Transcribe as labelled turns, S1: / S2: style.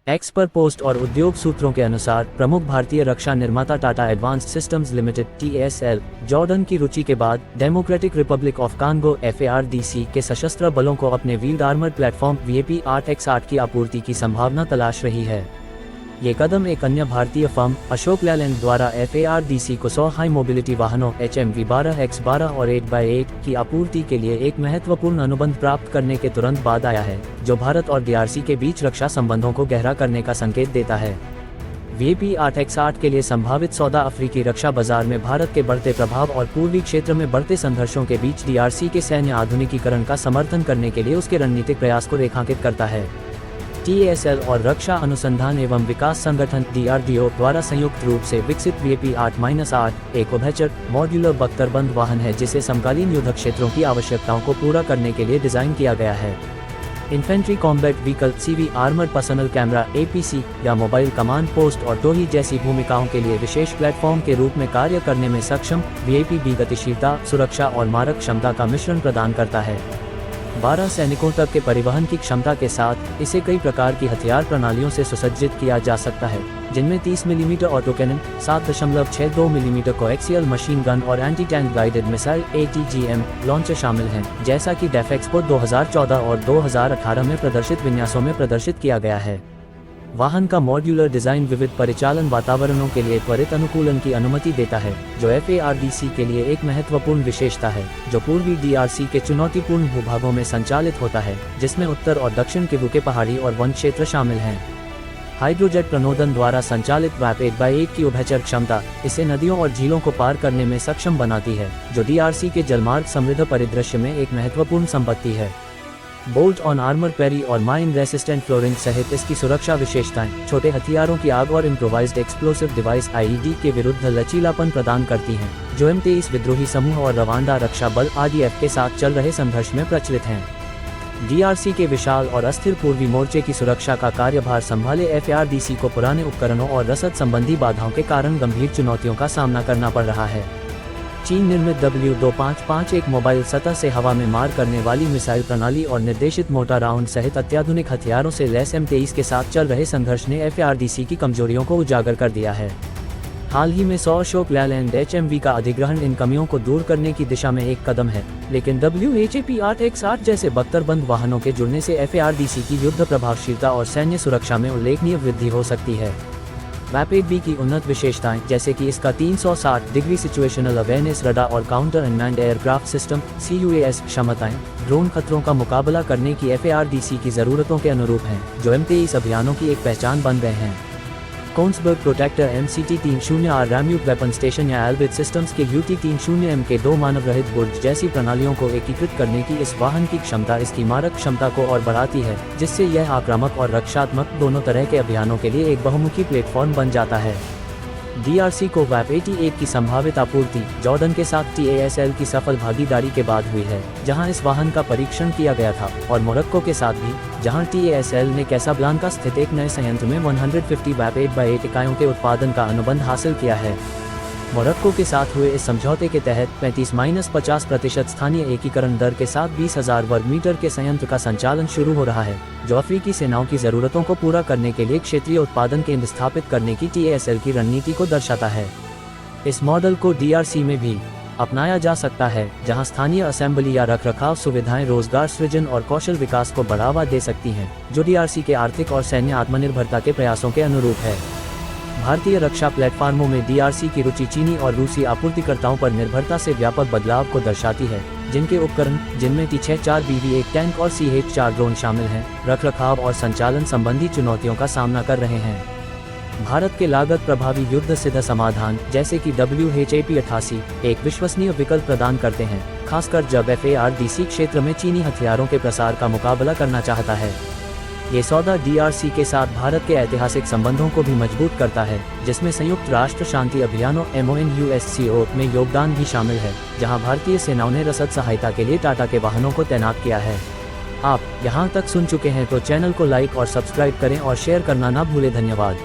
S1: X पर post और उद्योग सूत्रों के अनुसार प्रमुख भारतीय रक्षा निर्माता Tata advanced systems limited (TASL) Jordan की रुचि के बाद democratic Republic of Congo (FARDC) के सशस्त्र बलों को अपने व्हील्ड आर्मर्ड प्लेटफॉर्म VAP-8X8 की आपूर्ति की संभावना तलाश रही है। ये कदम एक अन्य भारतीय फर्म अशोक लेलैंड द्वारा FARDC को 100 हाई मोबिलिटी वाहनों HMV-12X12 और 8x8 की आपूर्ति के लिए एक महत्वपूर्ण अनुबंध प्राप्त करने के तुरंत बाद आया है, जो भारत और DRC के बीच रक्षा संबंधों को गहरा करने का संकेत देता है। VAP-8X8 के लिए संभावित सौदा अफ्रीकी रक्षा बाजार में भारत के बढ़ते प्रभाव और पूर्वी क्षेत्र में बढ़ते संघर्षों के बीच DRC के सैन्य आधुनिकीकरण का समर्थन करने के लिए उसके रणनीतिक प्रयास को रेखांकित करता है। TASL और रक्षा अनुसंधान एवं विकास संगठन DRDO द्वारा संयुक्त रूप से विकसित VAP-8-8 एक उभयचर मॉड्यूलर बख्तरबंद वाहन है जिसे समकालीन युद्ध क्षेत्रों की आवश्यकताओं को पूरा करने के लिए डिजाइन किया गया है। Infantry combat vehicle CV, armoured personal camera APC या मोबाइल कमांड पोस्ट और टोही जैसी भूमिकाओं के लिए विशेष प्लेटफॉर्म के रूप में कार्य करने में सक्षम VAP गतिशीलता, सुरक्षा और मारक क्षमता का मिश्रण प्रदान करता है। 12 सैनिकों तक के परिवहन की क्षमता के साथ इसे कई प्रकार की हथियार प्रणालियों से सुसज्जित किया जा सकता है, जिनमें 30 मिमी ऑटो कैनन, 7.62 मिमी कोएक्सियल मशीन गन और anti tank guided missile ATGM launcher शामिल हैं, जैसा कि डेफएक्सपो 2014 और 2018 में प्रदर्शित विन्यासों में प्रदर्शित किया गया है। वाहन का मॉड्यूलर डिजाइन विविध परिचालन वातावरणों के लिए त्वरित अनुकूलन की अनुमति देता है, जो FARDC के लिए एक महत्वपूर्ण विशेषता है, जो पूर्वी DRC के चुनौतीपूर्ण भूभागों में संचालित होता है, जिसमें उत्तर और दक्षिण किवू के पहाड़ी और वन क्षेत्र शामिल हैं। हाइड्रोजेट प्रणोदन द्वारा संचालित VAP-8x8 की उभयचर क्षमता इसे नदियों और झीलों को पार करने में सक्षम बनाती है, जो DRC के जलमार्ग समृद्ध परिदृश्य में एक महत्वपूर्ण संपत्ति है। बोल्ट ऑन आर्मर पेरी और माइन रेसिस्टेंट फ्लोरिंग सहित इसकी सुरक्षा विशेषताएं छोटे हथियारों की आग और इम्प्रोवाइज्ड एक्सप्लोसिव डिवाइस IED के विरुद्ध लचीलापन प्रदान करती हैं, जो M23 विद्रोही समूह और रवांडा रक्षा बल RDF के साथ चल रहे संघर्ष में प्रचलित हैं। DRC के विशाल और अस्थिर पूर्वी मोर्चे की सुरक्षा का कार्यभार संभाले FARDC को पुराने उपकरणों और रसद संबंधी बाधाओं के कारण गंभीर चुनौतियों का सामना करना पड़ रहा है। चीन निर्मित W2551 मोबाइल सतह से हवा में मार करने वाली मिसाइल प्रणाली और निर्देशित मोर्टार राउंड सहित अत्याधुनिक हथियारों से लैस M23 के साथ चल रहे संघर्ष ने FARDC की कमजोरियों को उजागर कर दिया है। हाल ही में 100 अशोक लेलैंड HMV का अधिग्रहण इन कमियों को दूर करने की दिशा में एक कदम है, लेकिन WAP-8X8 जैसे बख्तरबंद वाहनों के जुड़ने से FARDC की युद्ध प्रभावशीलता और सैन्य सुरक्षा में उल्लेखनीय वृद्धि हो सकती है। VAP-8B की उन्नत विशेषताएं, जैसे कि इसका 360 डिग्री सिचुएशनल अवेयरनेस रडार और counter unmanned aircraft system CUAS क्षमताएं, ड्रोन खतरों का मुकाबला करने की FARDC की ज़रूरतों के अनुरूप हैं, जो M23 अभियानों की एक पहचान बन गए हैं। कोन्सबर्ग प्रोटेक्टर MCT-30R रैम्यूट वेपन स्टेशन या एल्बिट सिस्टम्स के UT-30M के 2 मानव रहित बुर्ज जैसी प्रणालियों को एकीकृत करने की इस वाहन की क्षमता इसकी मारक क्षमता को और बढ़ाती है, जिससे यह आक्रामक और रक्षात्मक दोनों तरह के अभियानों के लिए एक बहुमुखी प्लेटफॉर्म बन जाता है। DRC को VAP-8 की संभावित आपूर्ति जॉर्डन के साथ TASL की सफल भागीदारी के बाद हुई है, जहां इस वाहन का परीक्षण किया गया था, और मोरक्को के साथ भी, जहां TASL ने कैसाब्लांका स्थित एक नए संयंत्र में 150 VAP-8x8 इकाइयों के उत्पादन का अनुबंध हासिल किया है। मोरक्को के साथ हुए इस समझौते के तहत 35-50% स्थानीय एकीकरण दर के साथ 20,000 वर्ग मीटर के संयंत्र का संचालन शुरू हो रहा है, जो अफ्रीकी सेनाओं की ज़रूरतों को पूरा करने के लिए क्षेत्रीय उत्पादन केंद्र स्थापित करने की TASL की रणनीति को दर्शाता है। इस मॉडल को DRC में भी अपनाया जा सकता है, जहां स्थानीय असेंबली या रखरखाव सुविधाएं रोजगार सृजन और कौशल विकास को बढ़ावा दे सकती हैं, जो DRC के आर्थिक और सैन्य आत्मनिर्भरता के प्रयासों के अनुरूप है। भारतीय रक्षा प्लेटफार्मों में DRC की रुचि चीनी और रूसी आपूर्तिकर्ताओं पर निर्भरता से व्यापक बदलाव को दर्शाती है, जिनके उपकरण, जिनमें T-64BV-1 टैंक और CH-4 ड्रोन शामिल हैं, रखरखाव और संचालन संबंधी चुनौतियों का सामना कर रहे हैं। भारत के लागत प्रभावी युद्ध सिद्ध समाधान, जैसे कि WHAP-88 एक विश्वसनीय विकल्प प्रदान करते हैं, खासकर जब FARDC क्षेत्र में चीनी हथियारों के प्रसार का मुकाबला करना चाहता है। ये सौदा DRC के साथ भारत के ऐतिहासिक संबंधों को भी मजबूत करता है, जिसमें संयुक्त राष्ट्र शांति अभियानों MONUSCO में योगदान भी शामिल है, जहां भारतीय सेनाओं ने रसद सहायता के लिए टाटा के वाहनों को तैनात किया है। आप यहां तक सुन चुके हैं तो चैनल को लाइक और सब्सक्राइब करें और शेयर करना ना भूलें। धन्यवाद।